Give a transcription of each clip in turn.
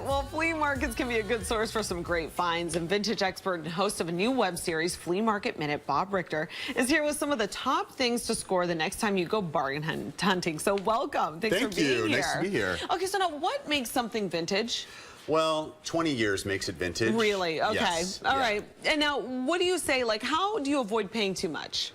Well, flea markets can be a good source for some great finds, and vintage expert and host of a new web series, Flea Market Minute, Bob Richter, is here with some of the top things to score the next time you go bargain hunting. So welcome. Thanks for being here. Thank you. Nice to be here. Okay, so now what makes something vintage? Well, 20 years makes it vintage. Really? Okay. Yes. All right. And now, what do you say, like, how do you avoid paying too much?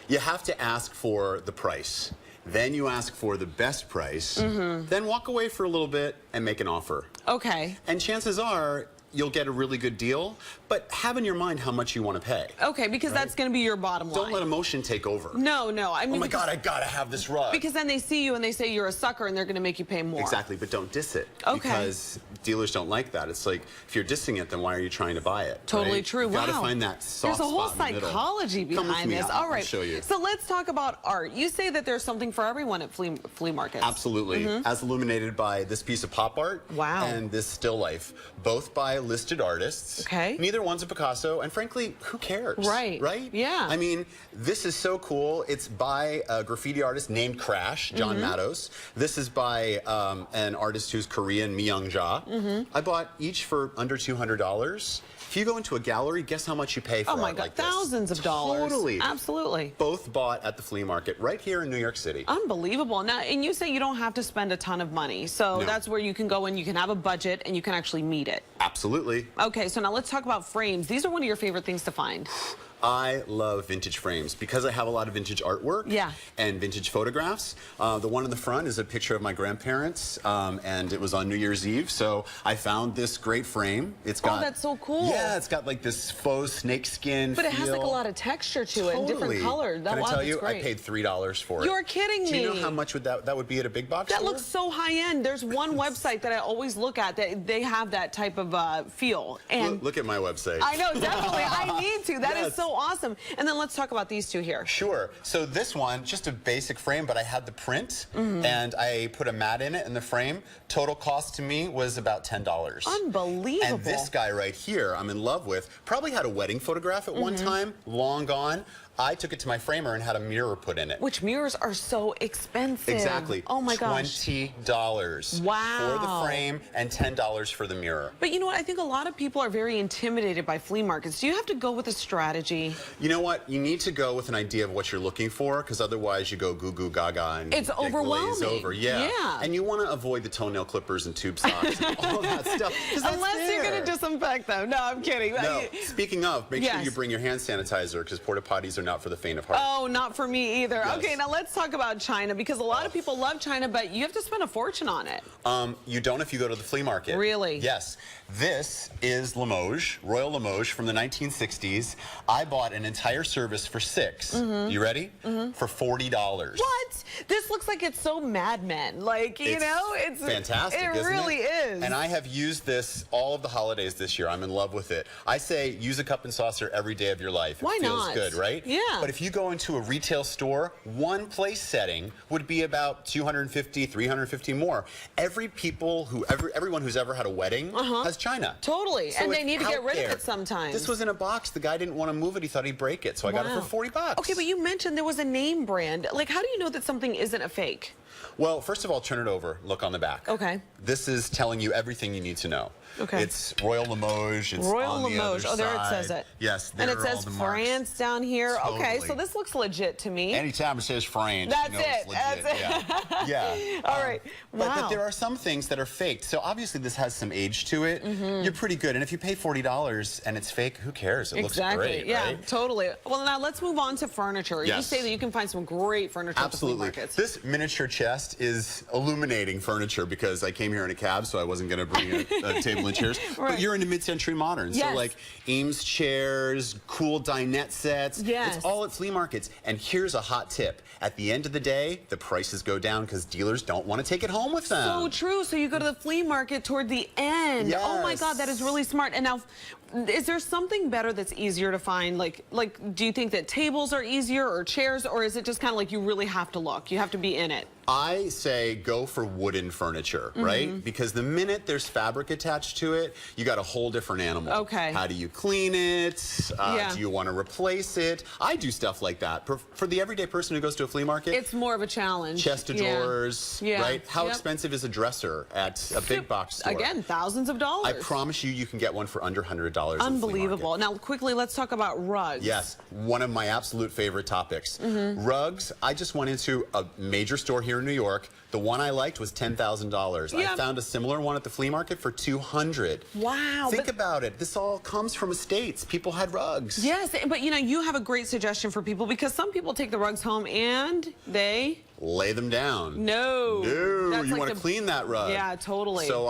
You have to ask for the price. Then you ask for the best price. Then walk away for a little bit and make an offer. Okay. And chances are, you'll get a really good deal, but have in your mind how much you want to pay. Okay, because that's going to be your bottom line. Don't let emotion take over. No, no. I mean, oh my God, I gotta have this rug. Because then they see you and they say you're a sucker and they're going to make you pay more. Exactly, but don't diss it. Okay. Because dealers don't like that. It's like, if you're dissing it, then why are you trying to buy it? Totally right? true. You gotta Wow. find that soft There's a whole spot in the middle. psychology behind this. All right. I'll show you. So let's talk about art. You say that there's something for everyone at flea markets. Absolutely. As illuminated by this piece of pop art Wow. and this still life, both by listed artists. Okay. Neither one's a Picasso, and frankly, who cares? Right. Right? Yeah. I mean, this is so cool. It's by a graffiti artist named Crash, John Matos. This is by an artist who's Korean, Mi-young-ja. I bought each for under $200. If you go into a gallery, guess how much you pay for Oh my art God, like this? thousands of dollars. Totally. Absolutely. Both bought at the flea market right here in New York City. Unbelievable. Now, and you say you don't have to spend a ton of money. So No. that's where you can go and you can have a budget and you can actually meet it. Absolutely. Okay, so now let's talk about frames. These are one of your favorite things to find. I love vintage frames because I have a lot of vintage artwork and vintage photographs. The one in the front is a picture of my grandparents, and it was on New Year's Eve, so I found this great frame. It's got, oh, that's so cool. Yeah, it's got like this faux snakeskin But it feel. has like a lot of texture to it and different colors. Can I tell you, great. I paid $3 for it. You're kidding me. Do you know how much would that would be at a big box That store? looks so high-end. There's one website that I always look at that they have that type of feel. And look at my website. I know, definitely. I need to. That is Yes. so awesome. And then let's talk about these two here. Sure. So this one, just a basic frame, but I had the print, and I put a mat in it in the frame. Total cost to me was about $10. Unbelievable. And this guy right here, I'm in love with, probably had a wedding photograph at one time, long gone. I took it to my framer and had a mirror put in it. Which mirrors are so expensive. Exactly. Oh my gosh. $20 Wow. for the frame and $10 for the mirror. But you know what? I think a lot of people are very intimidated by flea markets. Do you have to go with a strategy? You know what? You need to go with an idea of what you're looking for, because otherwise you go goo goo gaga and It's get overwhelming. glazed over. Yeah. And you want to avoid the toenail clippers and tube socks and all that stuff. Unless you're going to disinfect them. No, I'm kidding. No. Speaking of, make sure you bring your hand sanitizer, because porta potties are not for the faint of heart. Oh, not for me either. Yes. Okay, now let's talk about China, because a lot of people love China, but you have to spend a fortune on it. You don't if you go to the flea market. Really? Yes. This is Limoges, Royal Limoges from the 1960s. I bought an entire service for $6. You ready? For $40. What? This looks like it's so Mad Men. Like, you know, it's fantastic. It really is. And I have used this all of the holidays this year. I'm in love with it. I say use a cup and saucer every day of your life. Why it feels not? good, right? Yeah. But if you go into a retail store, one place setting would be about $250, $350 more. Everyone who's ever had a wedding has China. Totally. So and they it's need to get out rid there. of it sometimes. This was in a box. The guy didn't want to move it. He thought he'd break it. So I got it for $40. Okay, but you mentioned there was a name brand. Like, how do you know that something isn't a fake? Well, first of all, turn it over. Look on the back. Okay. This is telling you everything you need to know. Okay. It's Royal Limoges. It's Royal on the Limoges. other Oh, there side. it says it. Yes, and there it are all says the marks. France down here. Totally. Okay, so this looks legit to me. Anytime it says France, That's you know it's it. legit. That's it. Yeah. All right. Wow. But there are some things that are faked. So obviously this has some age to it. You're pretty good. And if you pay $40 and it's fake, who cares? It looks great, Yeah, right? totally. Well, now let's move on to furniture. Yes. You say that you can find some great furniture at the flea markets. This miniature chest is illuminating furniture, because I came here in a cab, so I wasn't going to bring a table and chairs. Right. But you're into mid-century modern. Yes. So like Eames chairs, cool dinette sets. Yes. It's all at flea markets. And here's a hot tip. At the end of the day, the prices go down because dealers don't want to take it home with them. So true. So you go to the flea market toward the end. Yes. Oh my God, that is really smart. And now, is there something better that's easier to find? Like, do you think that tables are easier, or chairs, or is it just kind of like you really have to look? You have to be in it? I say go for wooden furniture, right? Because the minute there's fabric attached to it, you got a whole different animal. Okay. How do you clean it? Yeah. Do you want to replace it? I do stuff like that. For the everyday person who goes to a flea market, It's more of a challenge. chest of drawers, Yeah. right? How Yep. expensive is a dresser at a big box store? Again, thousands of dollars. I promise you, you can get one for under $100. Unbelievable. Now, quickly, let's talk about rugs. Yes, one of my absolute favorite topics. Rugs, I just went into a major store here in New York. The one I liked was $10,000. Yeah. I found a similar one at the flea market for $200. Wow. Think about it. This all comes from estates. People had rugs. Yes, but you know, you have a great suggestion for people because some people take the rugs home and they Lay them down. No. That's You like want to clean that rug. Yeah, totally. So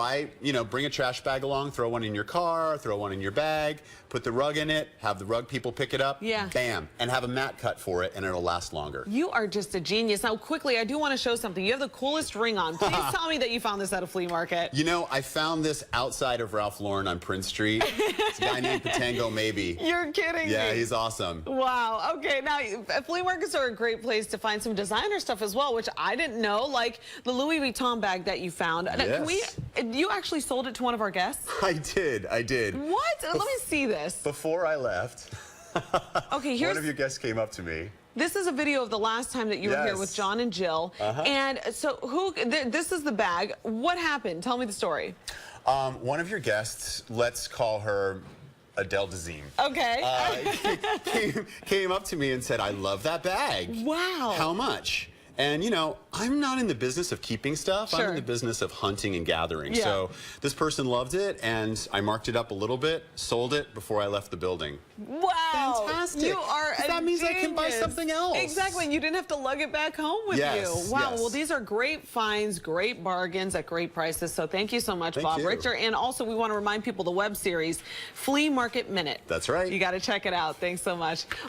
bring a trash bag along, throw one in your car, throw one in your bag, put the rug in it, have the rug people pick it up, Yeah. bam, and have a mat cut for it, and it'll last longer. You are just a genius. Now, quickly, I do want to show something. You have the coolest ring on. Please tell me that you found this at a flea market. You know, I found this outside of Ralph Lauren on Prince Street. It's a guy named Patango Maybe. You're kidding Yeah, me. he's awesome. Wow. Okay. Now, flea markets are a great place to find some designer stuff as well, which I didn't know, like the Louis Vuitton bag that you found. Now, Yes. you actually sold it to one of our guests? I did. What? Let me see this. Before I left, Okay, here's... one of your guests came up to me. This is a video of the last time that you were here Yes. with John and Jill. And so this is the bag. What happened? Tell me the story. One of your guests, let's call her Adele Dazeem. Okay. Came up to me and said, I love that bag. Wow. How much? And you know, I'm not in the business of keeping stuff. I'm Sure. in the business of hunting and gathering. Yeah. So this person loved it, and I marked it up a little bit, sold it before I left the building. Wow. Fantastic. You are 'Cause a that means I can buy genius. something else. Exactly. You didn't have to lug it back home with Yes, you. Wow. yes. Well, these are great finds, great bargains at great prices. So thank you so much, Thank Bob you. Richter. And also, we want to remind people the web series, Flea Market Minute. That's right. You got to check it out. Thanks so much.